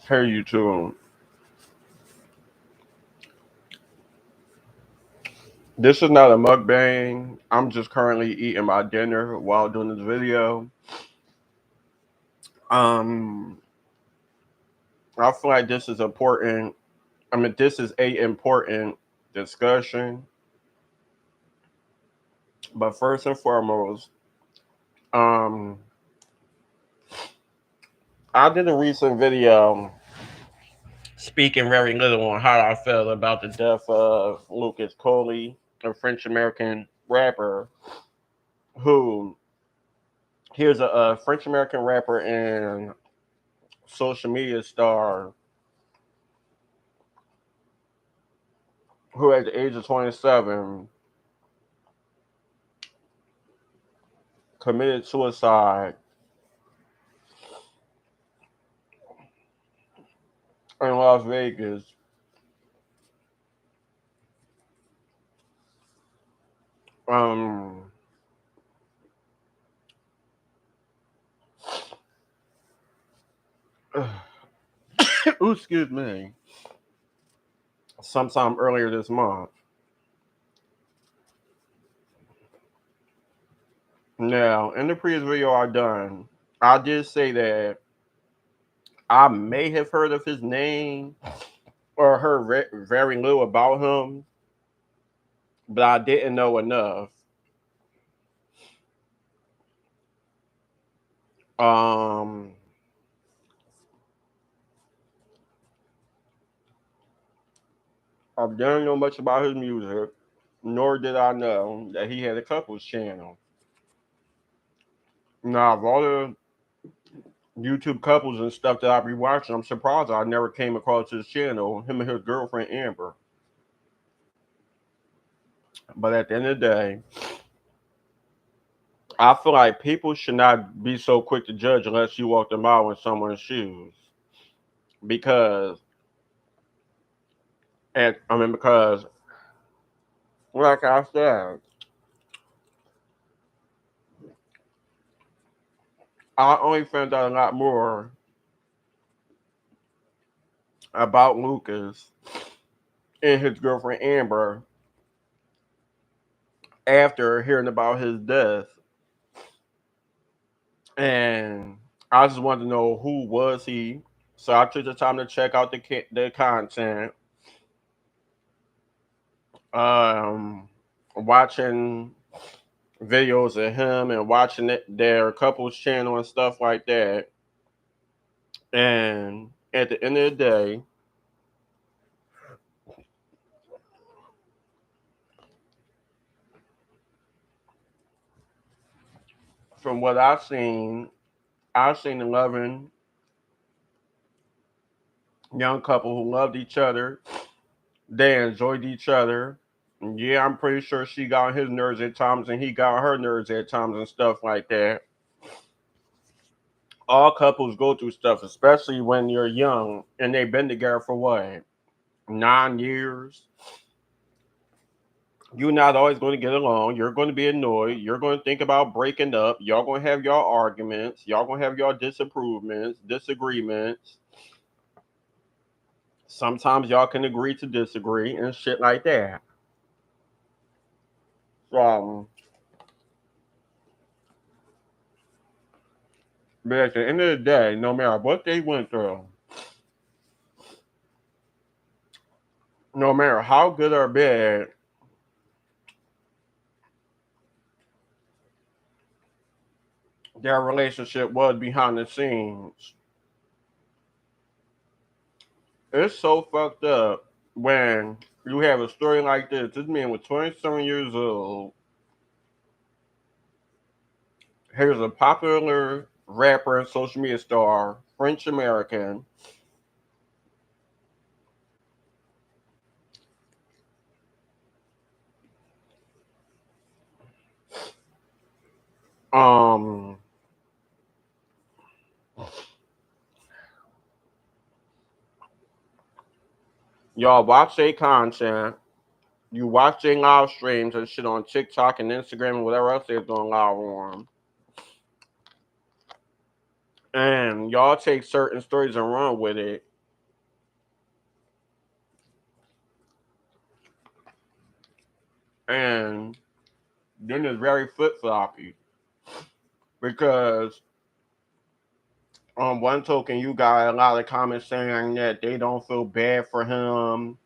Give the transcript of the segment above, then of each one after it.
Hey YouTube. This is not a mukbang. I'm just currently eating my dinner while doing this video. Um, I feel like this is important. This is a important discussion. But first and foremost, um, I did a recent video speaking very little on how I felt about the death of Lucas Coly, a French American rapper who here's a French American rapper and social media star who at the age of 27 committed suicide in Las Vegas. Um, excuse me, sometime earlier this month. Now, in the previous video I done, I did say that I may have heard of his name or heard very little about him, but I didn't know enough. Um, I didn't know much about his music, nor did I know that he had a couples channel. Now, of all the YouTube couples and stuff that I be watching, I'm surprised I never came across his channel, him and his girlfriend Amber. But at the end of the day, I feel like people should not be so quick to judge unless you walk them out in someone's shoes. Because because like I said, I only found out a lot more about Lucas and his girlfriend Amber after hearing about his death. And I just wanted to know who was he. So I took the time to check out the content. Um, Watching videos of him and watching their couples channel and stuff like that. And at the end of the day, from what I've seen a loving young couple who loved each other. They enjoyed each other. Yeah, I'm pretty sure she got on his nerves at times and he got on her nerves at times and stuff like that. All couples go through stuff, especially when you're young and they've been together for what, 9 years. You're not always going to get along. You're going to be annoyed. You're going to think about breaking up. Y'all going to have your arguments. Y'all going to have your disapprovements, disagreements. Sometimes y'all can agree to disagree and shit like that. So, but at the end of the day, no matter what they went through, no matter how good or bad their relationship was behind the scenes, it's so fucked up when you have a story like this. This man was 27 years old. Here's a popular rapper and social media star, French American. Um, y'all watch their content. You watch their live streams and shit on TikTok and Instagram and whatever else they're doing live on. And y'all take certain stories and run with it And then it's very flip floppy because on one token, you got a lot of comments saying that they don't feel bad for him.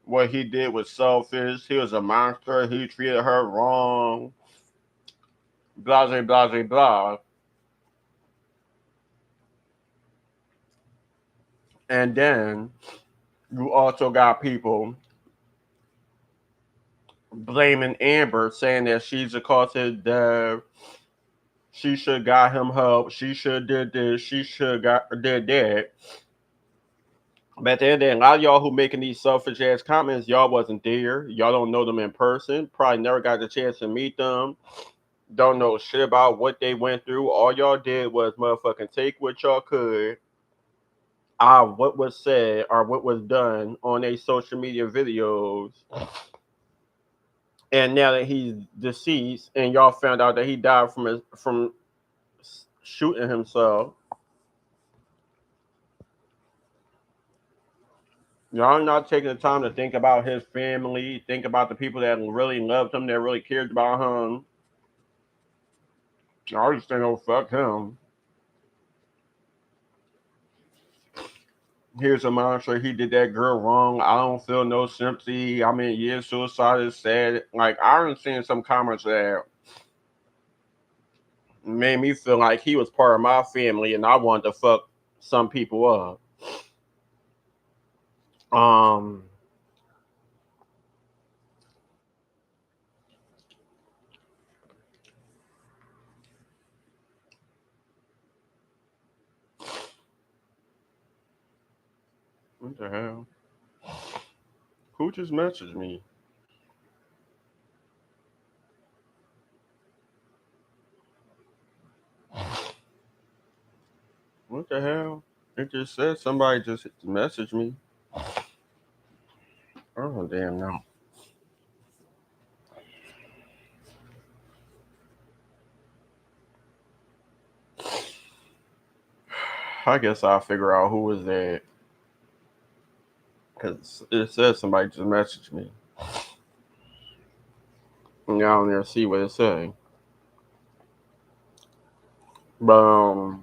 What he did was selfish. He was a monster. He treated her wrong. Blah, blah, blah, blah. And then you also got people blaming Amber, saying that she's the cause of his death. She should got him help. She should did this. She should got did that. But at the end of the day, a lot of y'all who making these selfish ass comments, y'all wasn't there. Y'all don't know them in person. Probably never got the chance to meet them. Don't know shit about what they went through. All y'all did was motherfucking take what y'all could what was said or what was done on a social media videos. And now that he's deceased, and y'all found out that he died from shooting himself, y'all not taking the time to think about his family, think about the people that really loved him, that really cared about him. Y'all just think, oh fuck him. Here's a monster. He did that girl wrong. I don't feel no sympathy. I mean, yeah, suicide is sad. Like I was seeing some comments that made me feel like he was part of my family, and I wanted to fuck some people up. Um, what the hell? Who just messaged me? What the hell? It just said somebody just messaged me. Oh damn no. I guess I'll figure out who was that because it says somebody just messaged me. And I don't even see what it say. But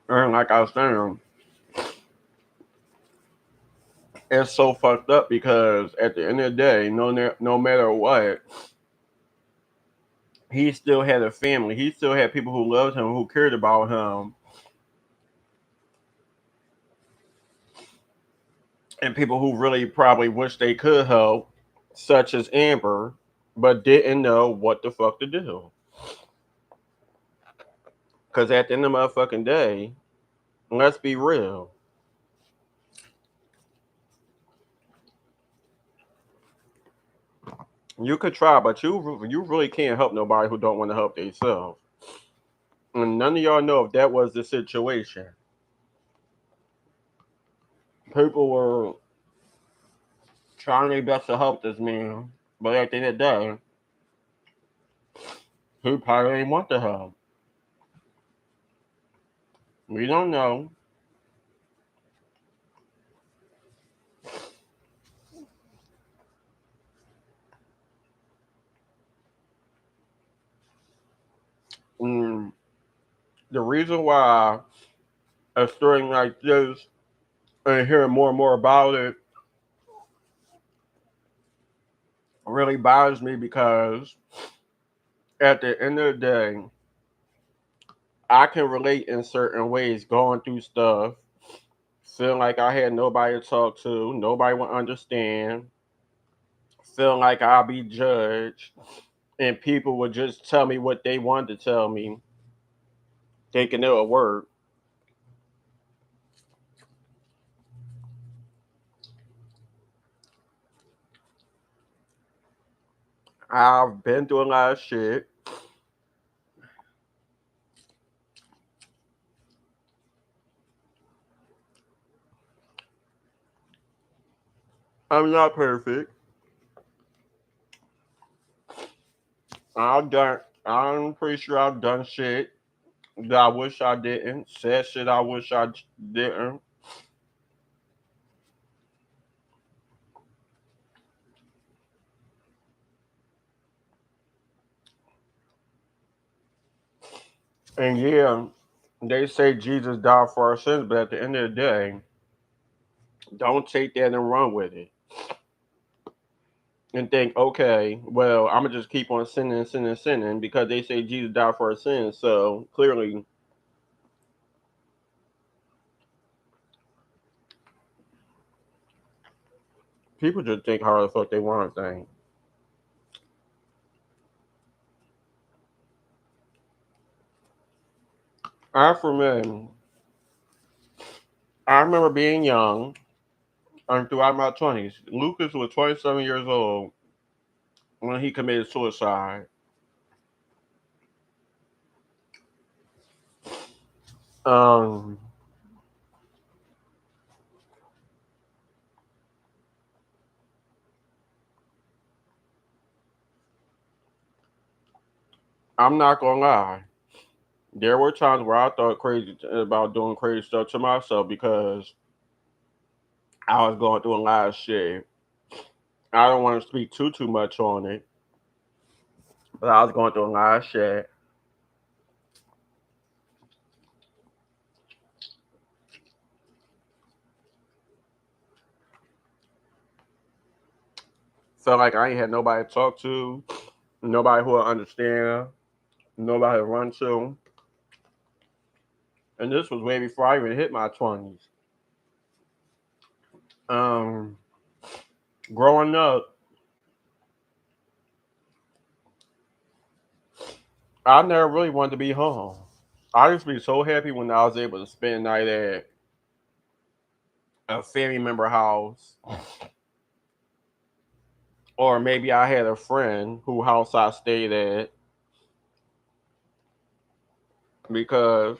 and like I was saying, it's so fucked up because at the end of the day, no matter what, he still had a family. He still had people who loved him, who cared about him, and people who really probably wish they could help, such as Amber, but didn't know what the fuck to do. Because at the end of the motherfucking day, let's be real. You could try, but you really can't help nobody who don't want to help themselves. And none of y'all know if that was the situation. People were trying their best to help this man, but at the end of the day, he probably didn't want the help. We don't know. Mm, the reason why a story like this and hearing more and more about it really bothers me because at the end of the day, I can relate in certain ways going through stuff, feeling like I had nobody to talk to, nobody would understand, feeling like I'll be judged, and people would just tell me what they wanted to tell me, thinking it would work. I've been through a lot of shit. I'm not perfect. I'm pretty sure I've done shit that I wish I didn't. Said shit I wish I didn't. And yeah, they say Jesus died for our sins, but at the end of the day, don't take that and run with it and think, okay, well, I'm gonna just keep on sinning, sinning, sinning because they say Jesus died for our sins. So clearly, people just think however the fuck they want to think. For me, I remember being young and throughout my 20s. Lucas was 27 years old when he committed suicide. Um, I'm not gonna lie. There were times where I thought crazy about doing crazy stuff to myself because I was going through a lot of shit. I don't want to speak too much on it, but I was going through a lot of shit. Felt like I ain't had nobody to talk to, nobody who would understand, nobody to run to. And this was way before I even hit my 20s. Um, Growing up, I never really wanted to be home. I used to be so happy when I was able to spend the night at a family member house, or maybe I had a friend whose house I stayed at because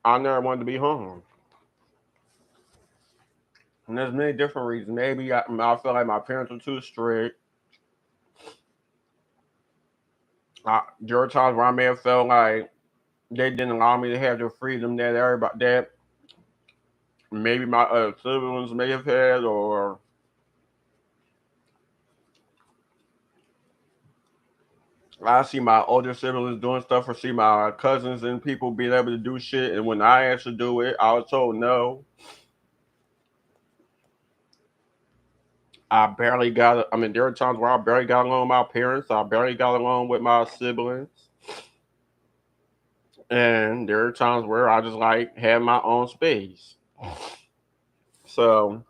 I never wanted to be home. And there's many different reasons. Maybe I feel like my parents were too strict. There were times where I may have felt like they didn't allow me to have the freedom that everybody that maybe my siblings may have had, or I see my older siblings doing stuff, or see my cousins and people being able to do shit, and when I asked to do it, I was told no. I barely got. I mean, there were times where I barely got along with my parents. I barely got along with my siblings, and there are times where I just like had my own space. So,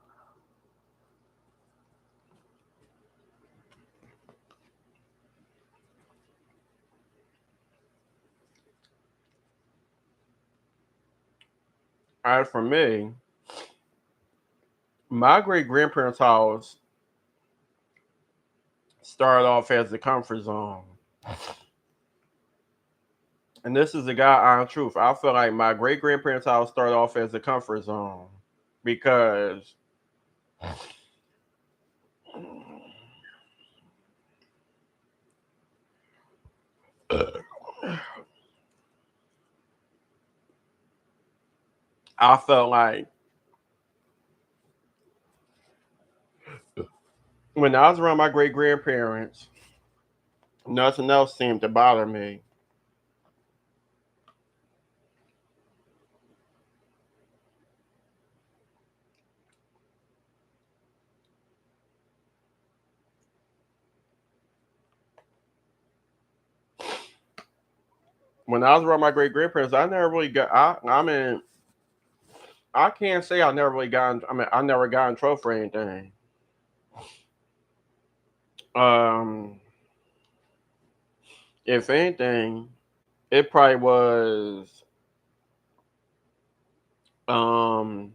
as for me, my great grandparents' house started off as the comfort zone. And this is the God truth. I feel like my great grandparents' house started off as the comfort zone because I felt like when I was around my great grandparents, nothing else seemed to bother me. When I was around my great grandparents, I never really got. I mean, I can't say I never really got. I mean, I never got in trouble for anything. Um, if anything, it probably was. Um,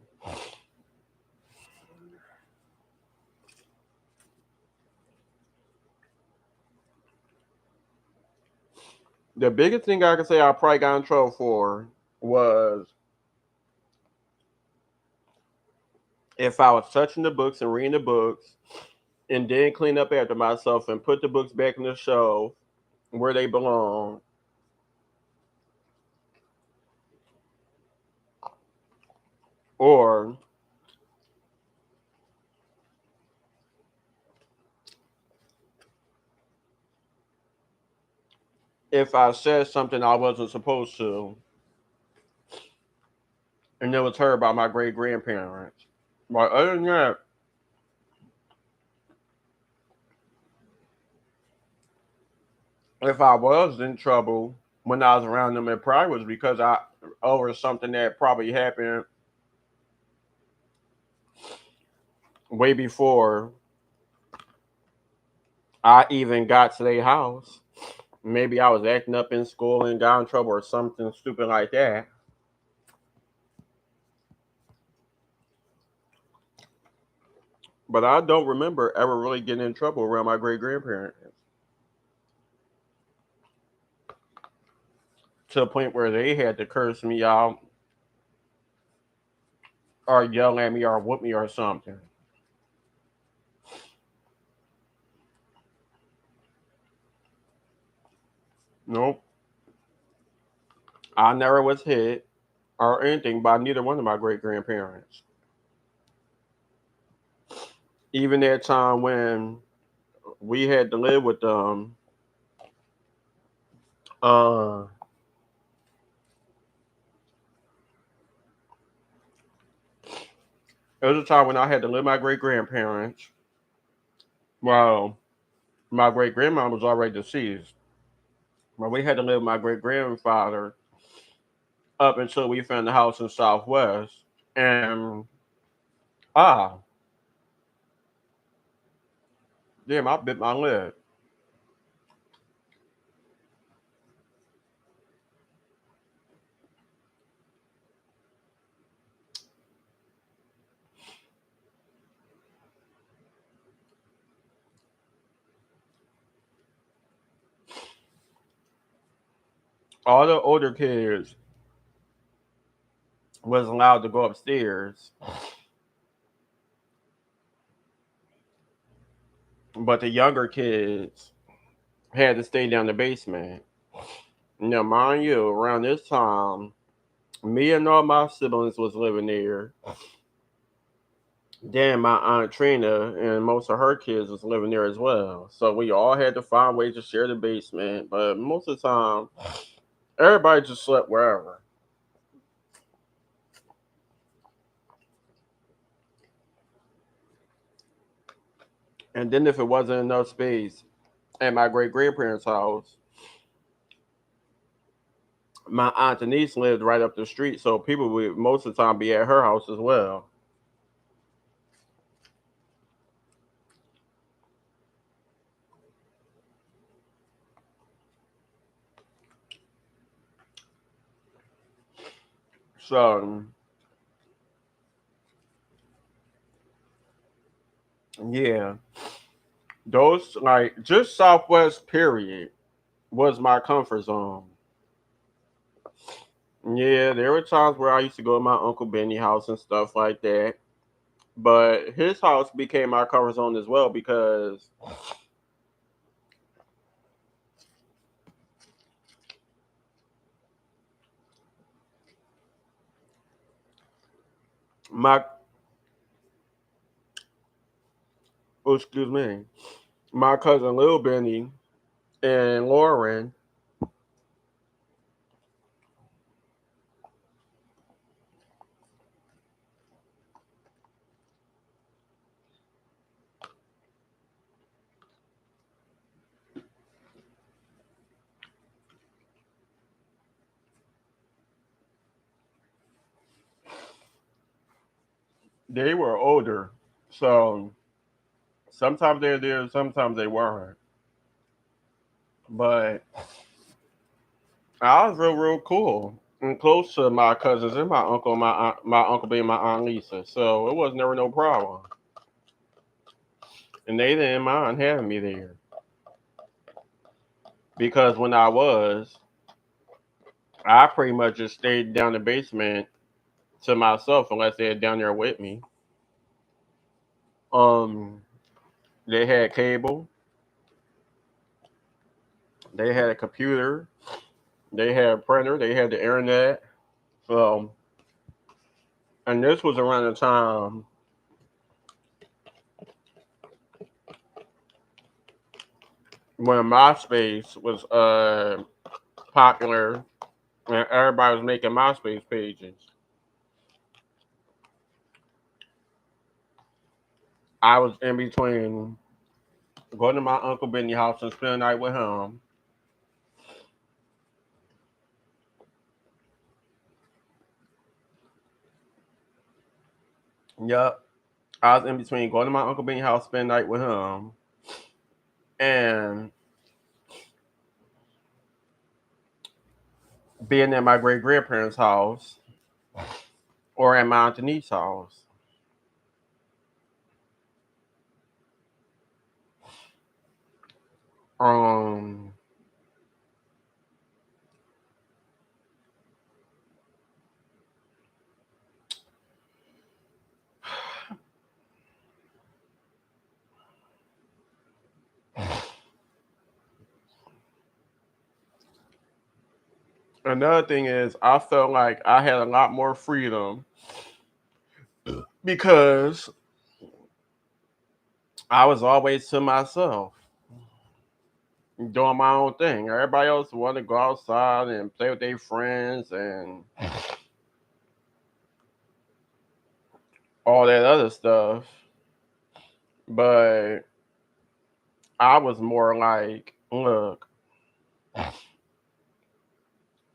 the biggest thing I could say I probably got in trouble for was If I was touching the books and reading the books and then clean up after myself and put the books back in the shelf where they belong, or if I said something I wasn't supposed to and it was heard by my great grandparents. But other than that, if I was in trouble when I was around them, it probably was because I over something that probably happened way before I even got to their house. Maybe I was acting up in school and got in trouble or something stupid like that. But I don't remember ever really getting in trouble around my great grandparents to the point where they had to curse me out or yell at me or whoop me or something. Nope. I never was hit or anything by neither one of my great grandparents. Even that time when we had to live with them, uh, it was a time when I had to live with my great grandparents. Well, my great grandma was already deceased, but we had to live with my great grandfather up until we found the house in Southwest. And ah, damn, I bit my lip. All the older kids was allowed to go upstairs, but the younger kids had to stay down the basement. Now, mind you, around this time, me and all my siblings was living there. Then my aunt Trina and most of her kids was living there as well. So we all had to find ways to share the basement. But most of the time, everybody just slept wherever. And then if it wasn't enough space at my great grandparents' house, my aunt Denise lived right up the street, so people would most of the time be at her house as well. So yeah, those like just Southwest period was my comfort zone. Yeah, there were times where I used to go to my Uncle Benny house and stuff like that. But his house became my comfort zone as well because my oh, excuse me, my cousin Lil Benny and Lauren, they were older. So sometimes they're there, sometimes they weren't. But I was real cool and close to my cousins and my uncle, my uncle being my aunt Lisa. So it was never no problem. And they didn't mind having me there because when I pretty much just stayed down the basement to myself unless they're down there with me. Um, they had cable, they had a computer, they had a printer, they had the internet. So, and this was around the time when MySpace was popular and everybody was making MySpace pages. I was in between going to my Uncle Benny house and spending the night with him. Yep. I was in between going to my Uncle Benny house, spending the night with him, and being at my great grandparents' house or at my Aunt Denise's house. Um, Another thing is, I felt like I had a lot more freedom because I was always to myself, doing my own thing. Everybody else wanted to go outside and play with their friends and all that other stuff. But I was more like, look,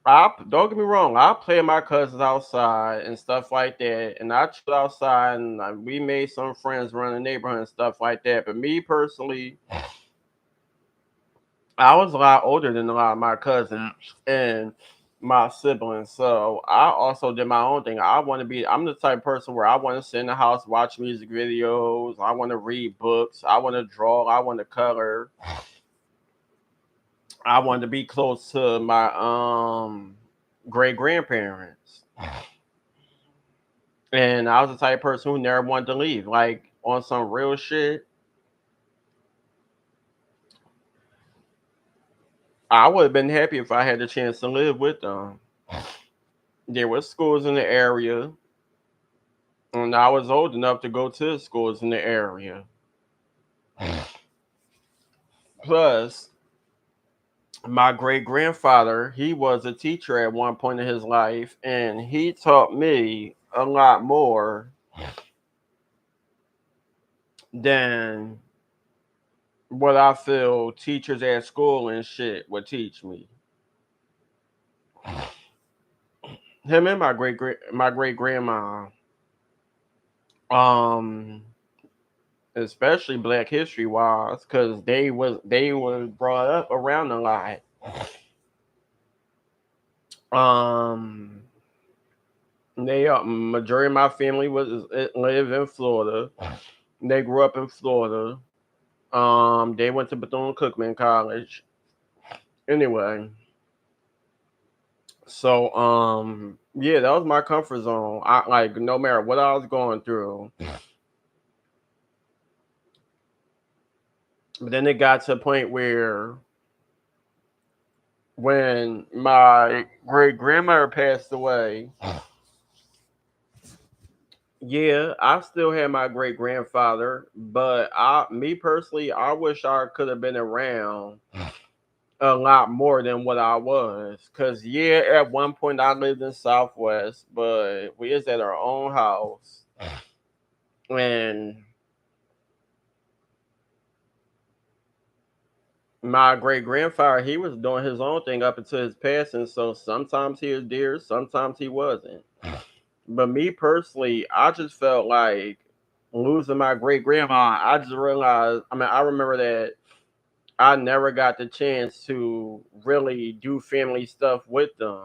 I don't get me wrong. I play with my cousins outside and stuff like that, and I chill outside and we made some friends around the neighborhood and stuff like that. But me personally, I was a lot older than a lot of my cousins and my siblings, so I also did my own thing. I'm the type of person where I want to sit in the house, watch music videos. I want to read books. I want to draw. I want to color. I wanted to be close to my great grandparents. And I was the type of person who never wanted to leave. Like on some real shit, I would have been happy if I had the chance to live with them. There were schools in the area, and I was old enough to go to the schools in the area. Plus, my great grandfather, he was a teacher at one point in his life, and he taught me a lot more than what I feel teachers at school and shit would teach me. Him and my great grandma, um, especially Black History wise, because they was brought up around a lot. Um, they majority of my family was live in Florida. They grew up in Florida. They went to Bethune Cookman College. Anyway, so yeah, that was my comfort zone. I like no matter what I was going through. But then it got to a point where when my great grandmother passed away, yeah, I still had my great grandfather, but me personally, I wish I could have been around a lot more than what I was. Cause yeah, at one point I lived in Southwest, but we was at our own house, and my great grandfather he was doing his own thing up until his passing. So sometimes he was there, sometimes he wasn't. But me personally, I just felt like losing my great grandma. I just realized. I mean, I remember that I never got the chance to really do family stuff with them,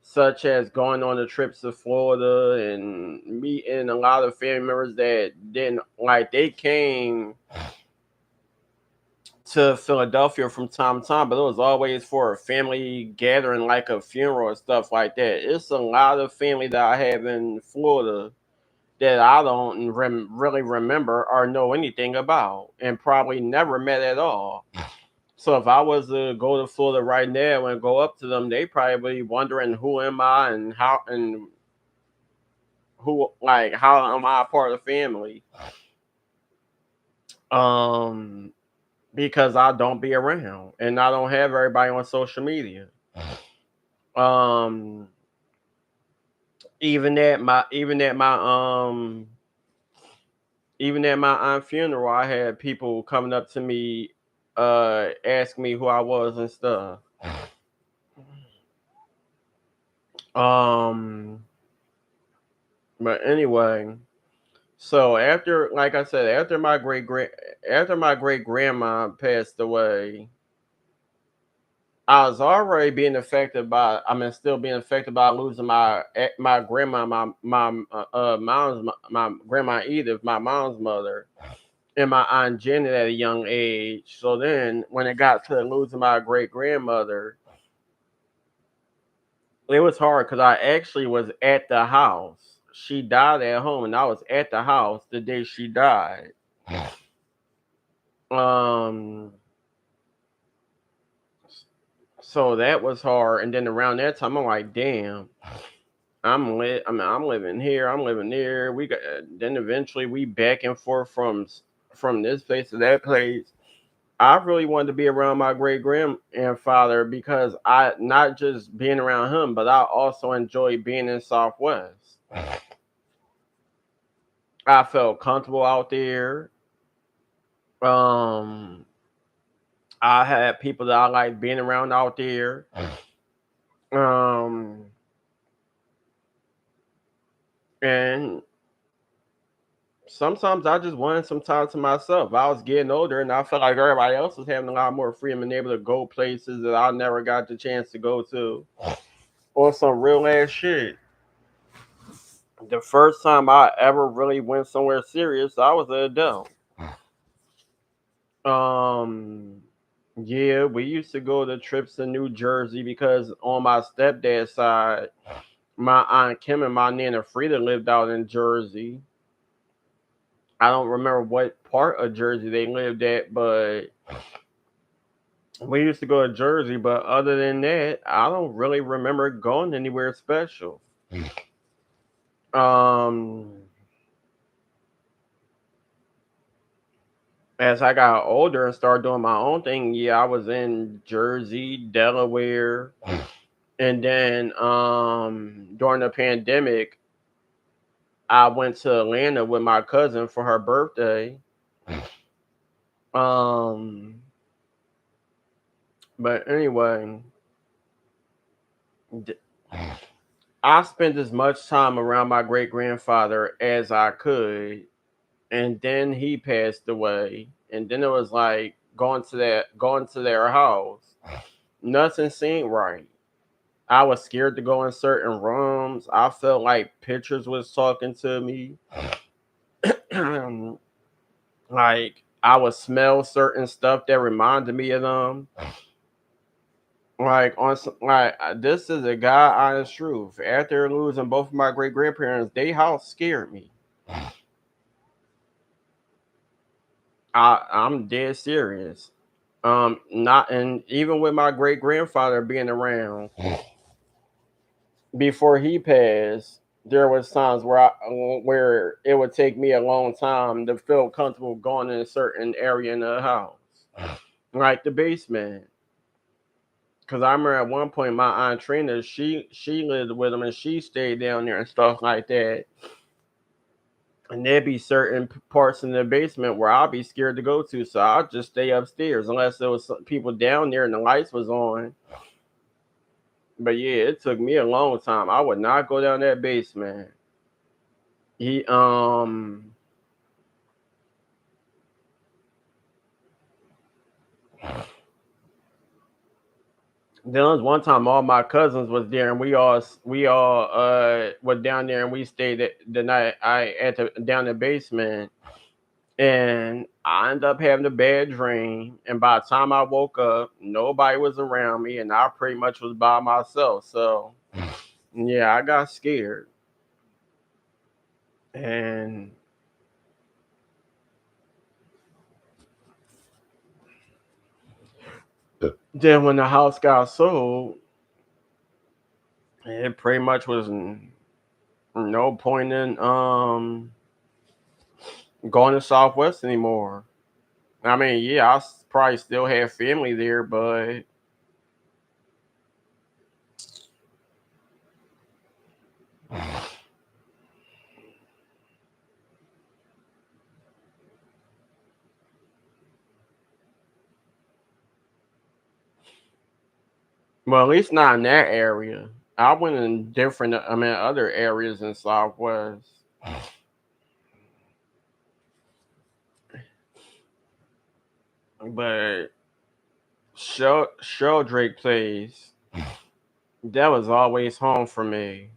such as going on the trips to Florida and meeting a lot of family members that didn't like. They came to Philadelphia from time to time, but it was always for a family gathering, like a funeral and stuff like that. It's a lot of family that I have in Florida that I don't really remember or know anything about, and probably never met at all. So if I was to go to Florida right now and go up to them, they probably wondering who am I and how am I a part of the family? Um, because I don't be around and I don't have everybody on social media. Um, even at my even at my aunt's funeral, I had people coming up to me, ask me who I was and stuff. Um, but anyway, so after, like I said, after my great grandma passed away, I was already being affected by. I mean, still being affected by losing my grandma, my grandma Edith, my mom's mother, and my aunt Janet at a young age. So then, when it got to losing my great grandmother, it was hard because I actually was at the house. She died at home, and I was at the house the day she died. Um, so that was hard. And then around that time, I'm like, damn, I'm living here. I'm living there. We got then eventually we back and forth from this place to that place. I really wanted to be around my great grandfather because I not just being around him, but I also enjoy being in Southwest. I felt comfortable out there. Um, I had people that I like being around out there. Um, and sometimes I just wanted some time to myself. I was getting older and I felt like everybody else was having a lot more freedom and able to go places that I never got the chance to go to. Or some real ass shit. The first time I ever really went somewhere serious, I was an adult. Um, yeah, we used to go to trips to New Jersey because on my stepdad's side, my aunt Kim and my nana Frida lived out in Jersey. I don't remember what part of Jersey they lived at, but we used to go to Jersey. But other than that, I don't really remember going anywhere special. Um, as I got older and started doing my own thing, yeah, I was in Jersey, Delaware, and then during the pandemic, I went to Atlanta with my cousin for her birthday. Um, but anyway, d- I spent as much time around my great grandfather as I could, and then he passed away, and then it was like going to their house. Nothing seemed right. I was scared to go in certain rooms. I felt like pictures was talking to me. Like I would smell certain stuff that reminded me of them. This is a god honest truth. After losing both of my great grandparents, they house scared me. I'm dead serious. Not and even with my great grandfather being around before he passed, there was times where it would take me a long time to feel comfortable going in a certain area in the house, like the basement. Because I remember at one point my aunt Trina, she lived with him and she stayed down there and stuff like that. And there'd be certain parts in the basement where I'd be scared to go to, so I'd just stay upstairs unless there was some people down there and the lights was on. But yeah, it took me a long time. I would not go down that basement. He There was one time all my cousins was there and we all were down there and we stayed the night I at the down the basement and I ended up having a bad dream and by the time I woke up nobody was around me and I pretty much was by myself. So yeah, I got scared. And then when the house got sold, it pretty much was no point in going to Southwest anymore. I mean, yeah, probably still have family there, but well, at least not in that area. I went in different, I mean, other areas in Southwest, but Sheldrake Place, that was always home for me.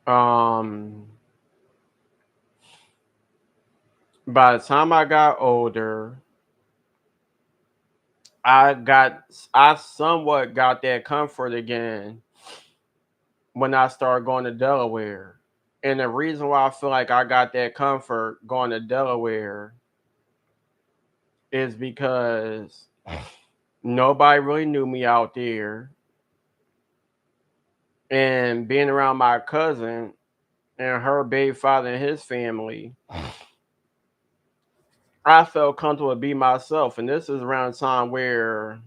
Um, by the time I got older, I got, I somewhat got that comfort again when I started going to Delaware. And the reason why I feel like I got that comfort going to Delaware is because nobody really knew me out there. And being around my cousin and her baby father and his family, I felt comfortable to be myself. And this is around the time where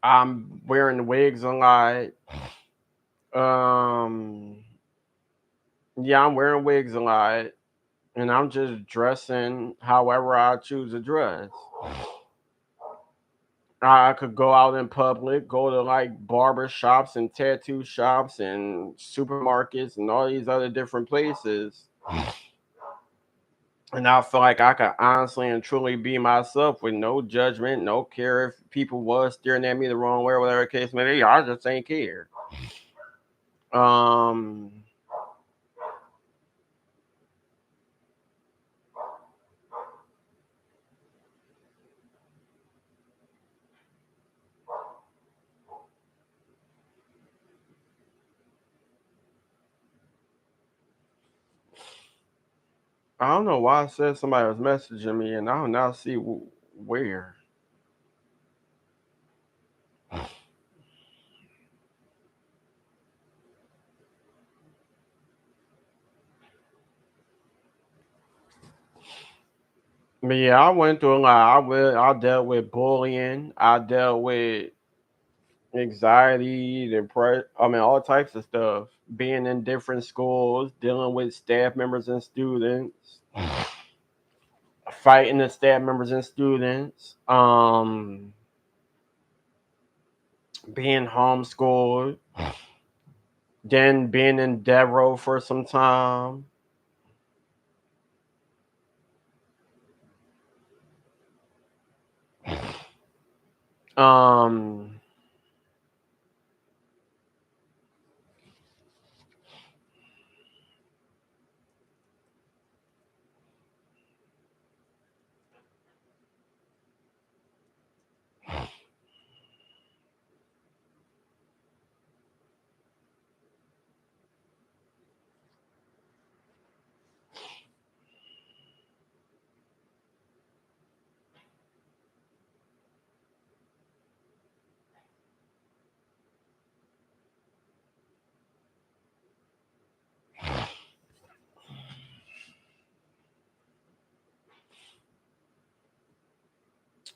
I'm wearing wigs a lot. Um, yeah, I'm wearing wigs a lot. And I'm just dressing however I choose to dress. I could go out in public, go to like barber shops and tattoo shops and supermarkets and all these other different places. And I feel like I could honestly and truly be myself with no judgment, no care if people was staring at me the wrong way or whatever the case may be. I just ain't care. Um, I don't know why I said somebody was messaging me, and I don't now see where. But yeah, I went through a lot. I dealt with bullying. I dealt with anxiety, depression. I mean, all types of stuff. Being in different schools, dealing with staff members and students, fighting the staff members and students. Being homeschooled, then being in Devo for some time. Um,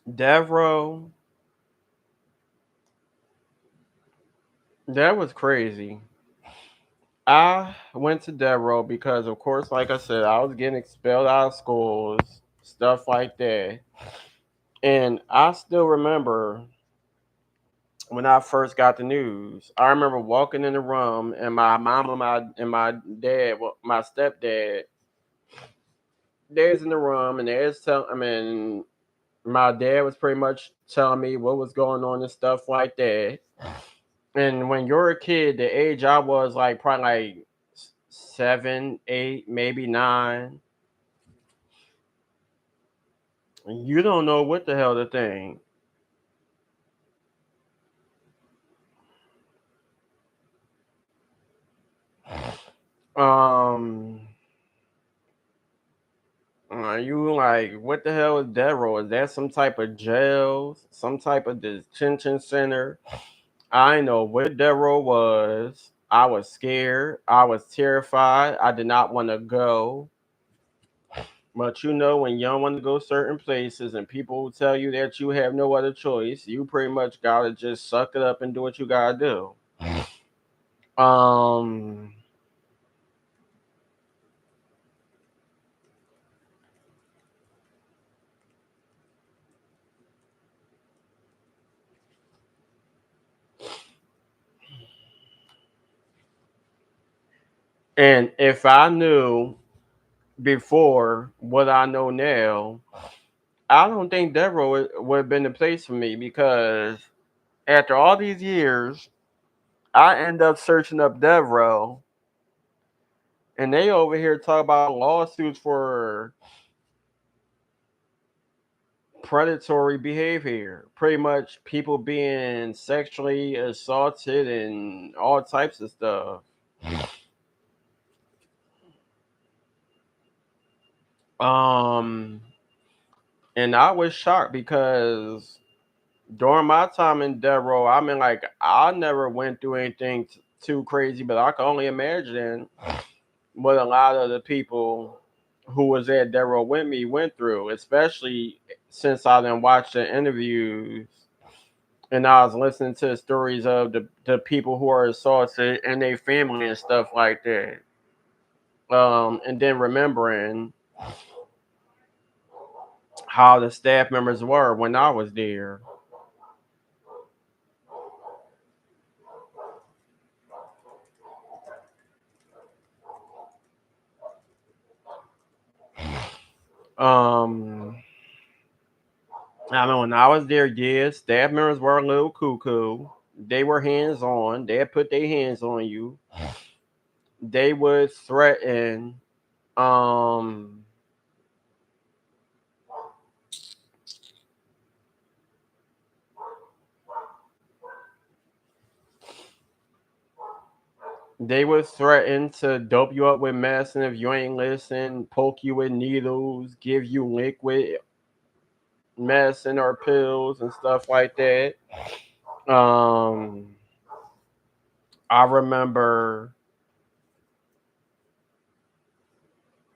Devo, that was crazy. I went to Devo because, of course, like I said, I was getting expelled out of schools, stuff like that. And I still remember when I first got the news. I remember walking in the room, and my mom and my dad, well, my stepdad, they was in the room, and they was telling. I mean, my dad was pretty much telling me what was going on and stuff like that. And when you're a kid, the age I was like probably like 7, 8, maybe 9, you don't know what the hell to think. and you like, what the hell is death row? Is that some type of jail, some type of detention center? I know what death row was. I was scared. I was terrified. I did not want to go. But you know, when you don't want to go certain places and people tell you that you have no other choice, you pretty much gotta just suck it up and do what you gotta do. Um, and if I knew before what I know now, I don't think Devereaux would have been the place for me because after all these years, I end up searching up Devereaux, and they over here talk about lawsuits for predatory behavior. Pretty much people being sexually assaulted and all types of stuff. Um, and I was shocked because during my time in death row, I mean, like I never went through anything too crazy, but I can only imagine what a lot of the people who was at death row with me went through, especially since I didn't watch the interviews and I was listening to the stories of the people who are assaulted and their family and stuff like that. And then remembering how the staff members were when I was there. Um, I mean, when I was there, yes, staff members were a little cuckoo. They were hands on. They had put their hands on you. They would threaten. Um, they would threaten to dope you up with medicine if you ain't listen, poke you with needles, give you liquid medicine or pills and stuff like that. Um, I remember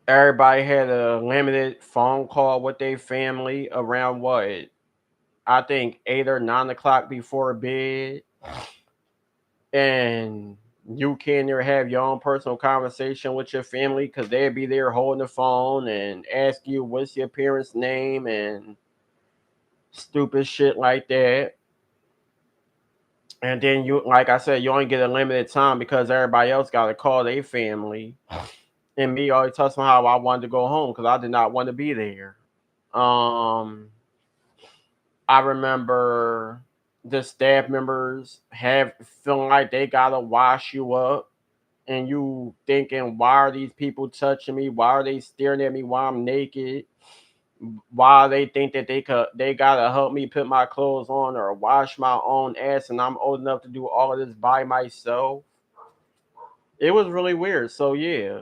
everybody had a limited phone call with their family around what I think 8 or 9 o'clock before bed, and you can either have your own personal conversation with your family because they'd be there holding the phone and ask you what's your parents' name and stupid shit like that. And then you, like I said, you only get a limited time because everybody else got to call their family. And me always telling how I wanted to go home because I did not want to be there. Um, I remember the staff members have feeling like they gotta wash you up, and you thinking, why are these people touching me? Why are they staring at me while I'm naked? Why they think that they gotta help me put my clothes on or wash my own ass, and I'm old enough to do all of this by myself. It was really weird. So yeah,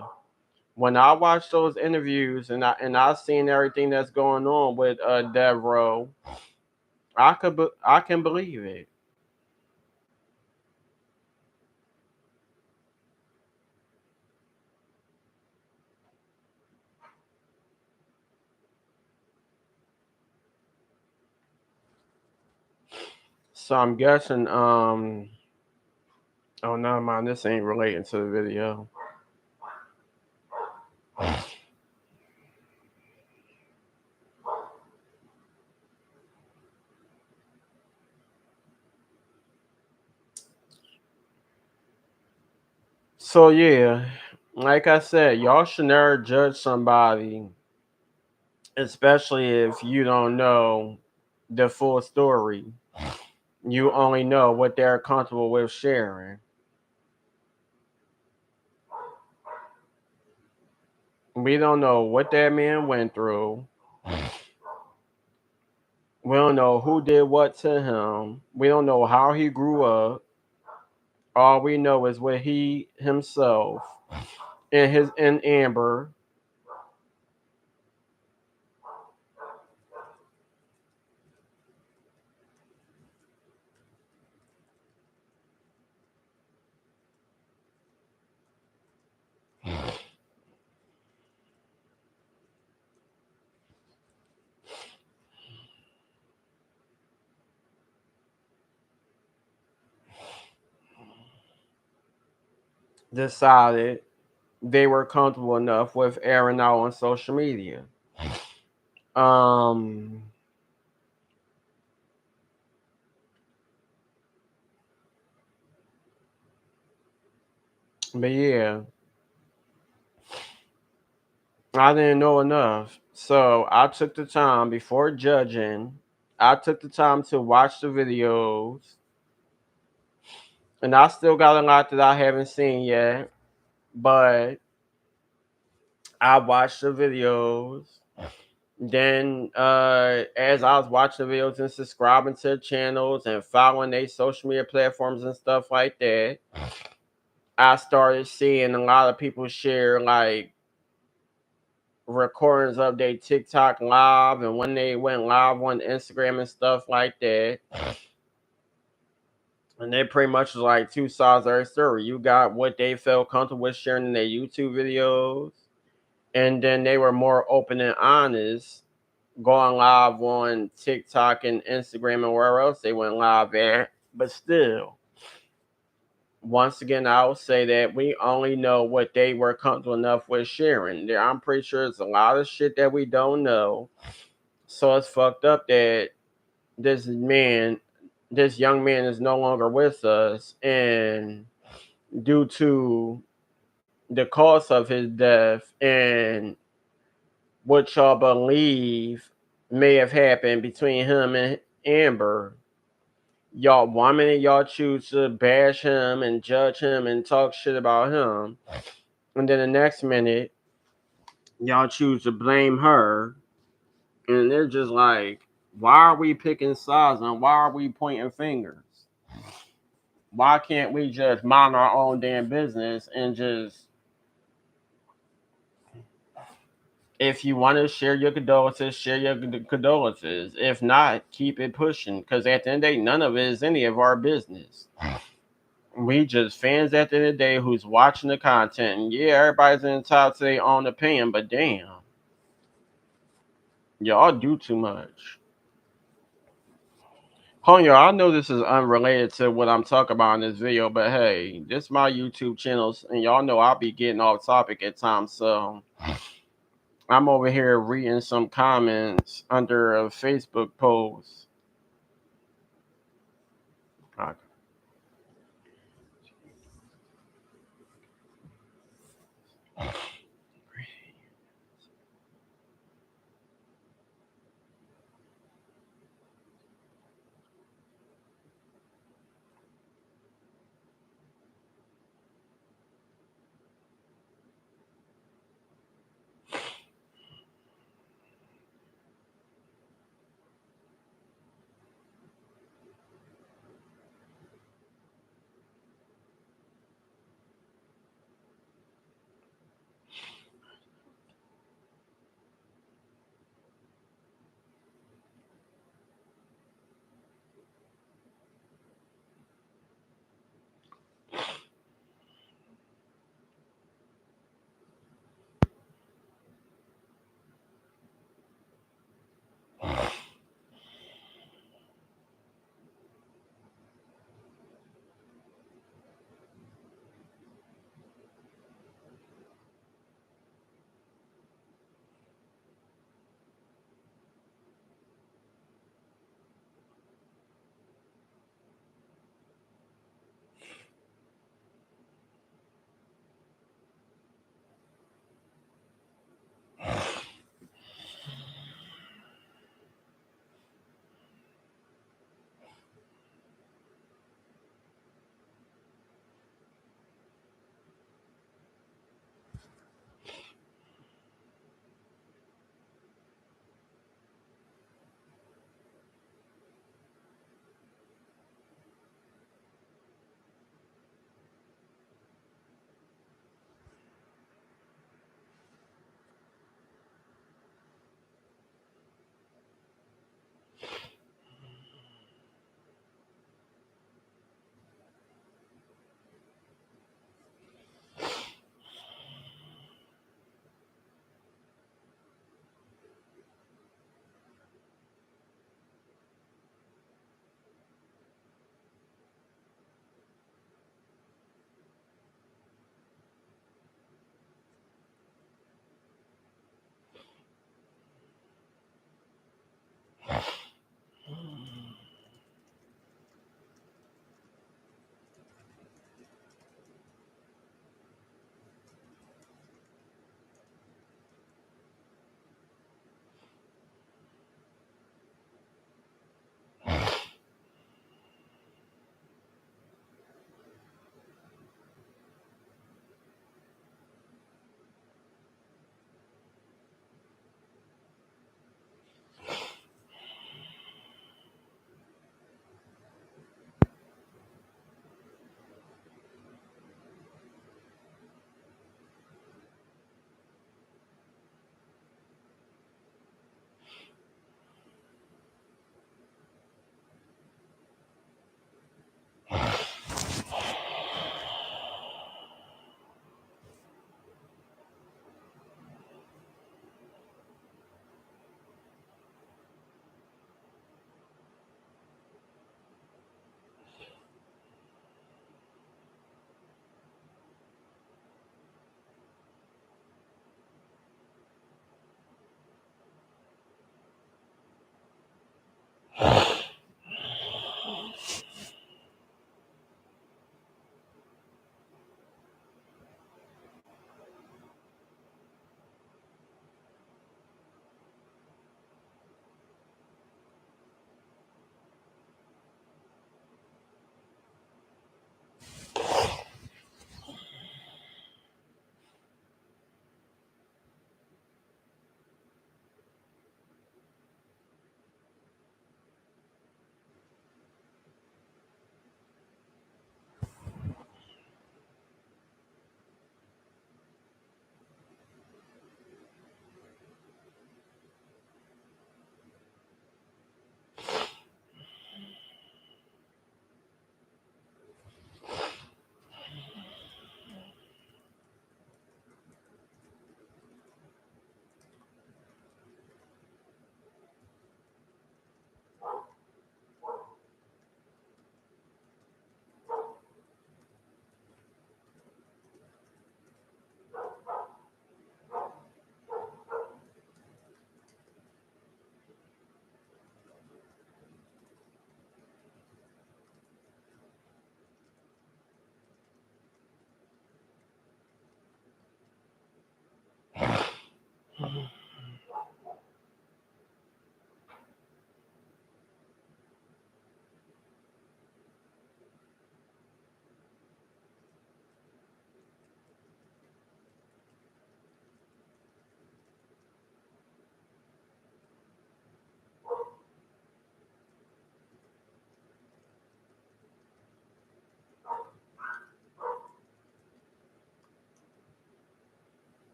when I watched those interviews and I seen everything that's going on with Devereaux, I can believe it. So I'm guessing oh no mind, this ain't relating to the video. So yeah, like I said, y'all should never judge somebody, especially if you don't know the full story. You only know what they're comfortable with sharing. We don't know what that man went through. We don't know who did what to him. We don't know how he grew up. All we know is what he himself and his and Amber decided they were comfortable enough with airing out on social media. Um, but yeah, I didn't know enough. So I took the time before judging. I took the time to watch the videos. And I still got a lot that I haven't seen yet. But I watched the videos. Then as I was watching the videos and subscribing to the channels and following their social media platforms and stuff like that, I started seeing a lot of people share like recordings of their TikTok live and when they went live on Instagram and stuff like that. And they pretty much was like two sides of their story. You got what they felt comfortable with sharing in their YouTube videos, and then they were more open and honest going live on TikTok and Instagram and wherever else they went live at. But still, once again, I will say that we only know what they were comfortable enough with sharing. I'm pretty sure it's a lot of shit that we don't know. So it's fucked up that this man, this young man is no longer with us. And due to the cause of his death and what y'all believe may have happened between him and Amber, y'all one minute y'all choose to bash him and judge him and talk shit about him, and then the next minute y'all choose to blame her, and they're just like, why are we picking sides and why are we pointing fingers? Why can't we just mind our own damn business and just, if you want to share your condolences, share your condolences. If not, keep it pushing. Because at the end of the day, none of it is any of our business. We just fans at the end of the day who's watching the content. And yeah, everybody's entitled to their own opinion, but damn, y'all do too much. Hold on, y'all. I know this is unrelated to what I'm talking about in this video, but hey, this is my YouTube channels, and y'all know I'll be getting off topic at times, so I'm over here reading some comments under a Facebook post. Okay.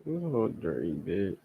Oh, dirty bitch.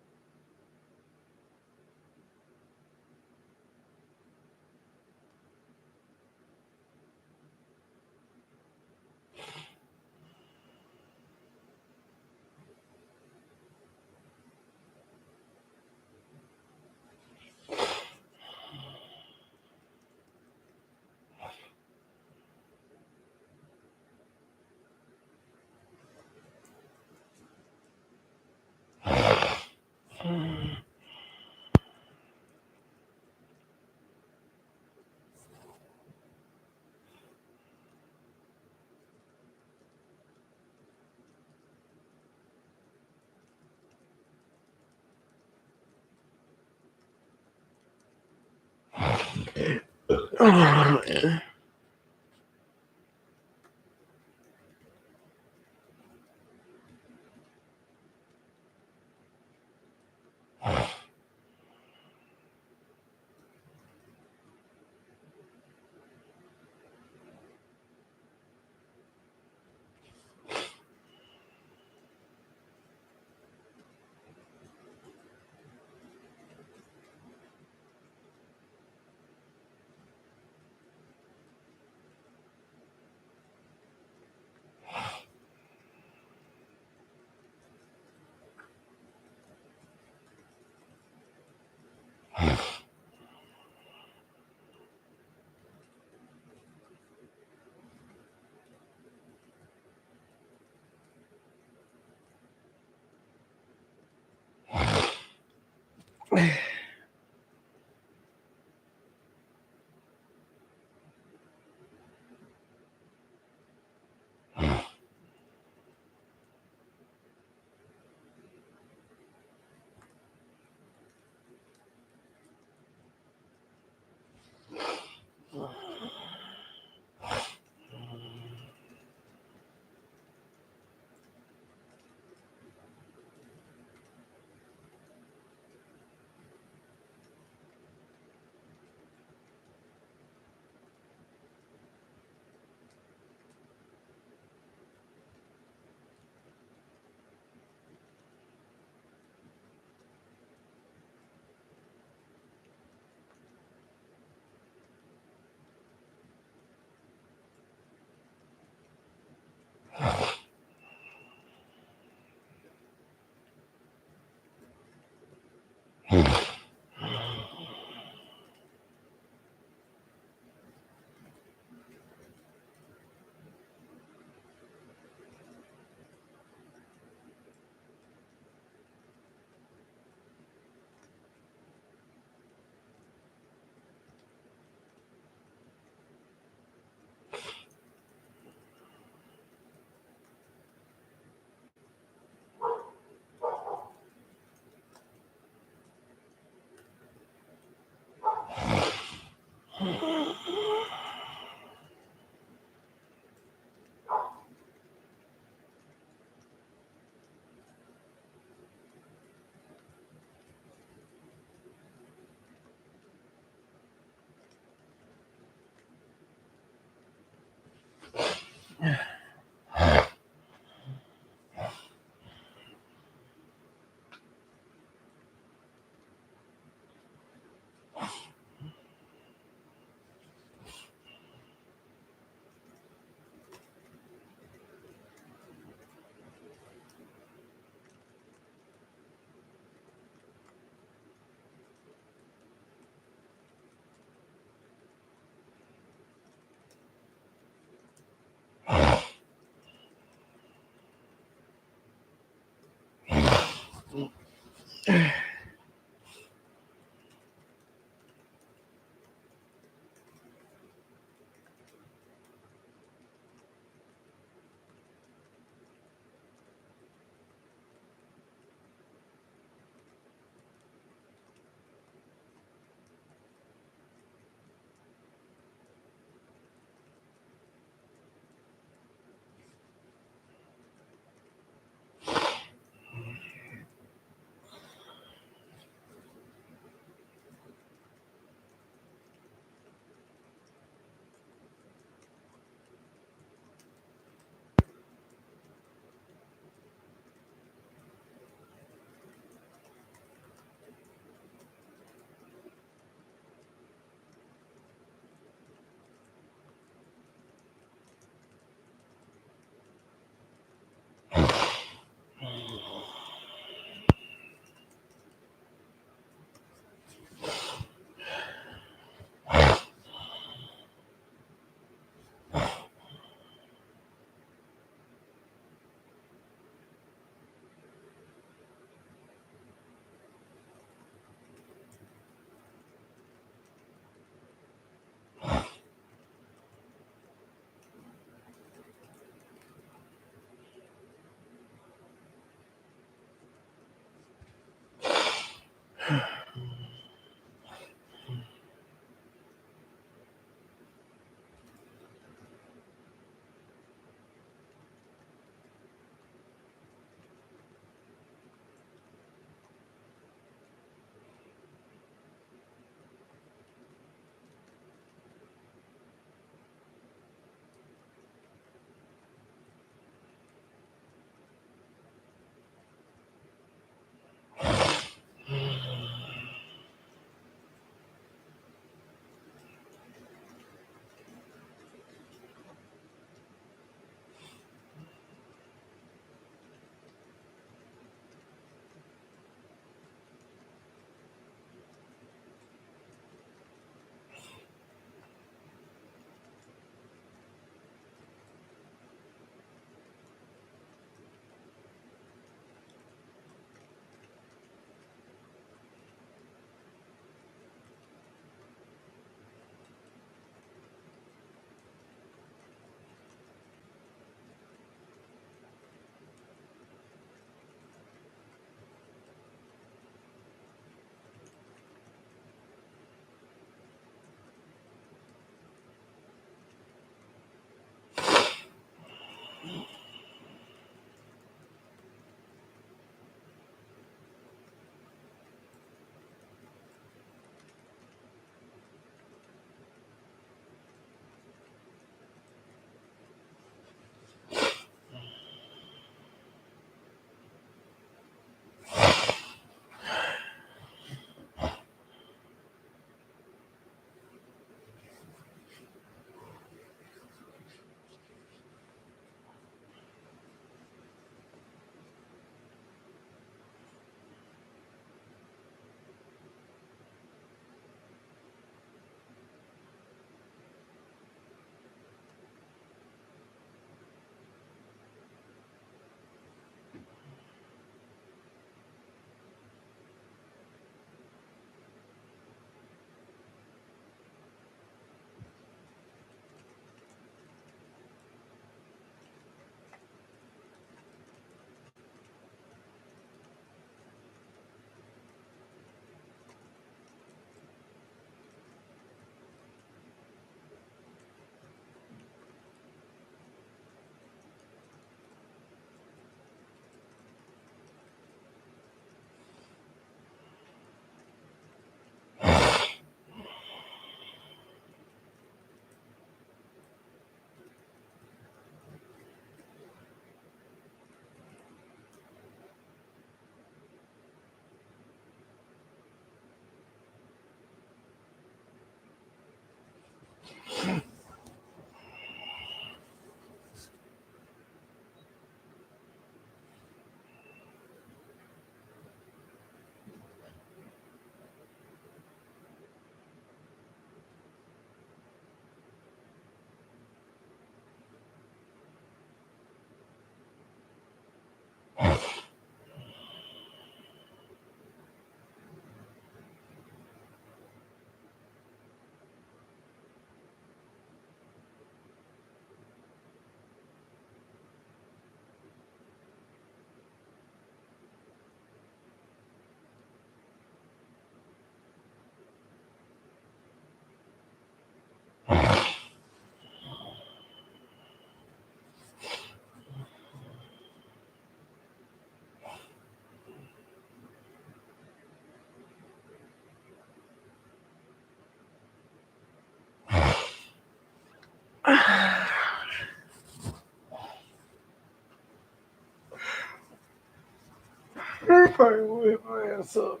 Everybody whip my ass up.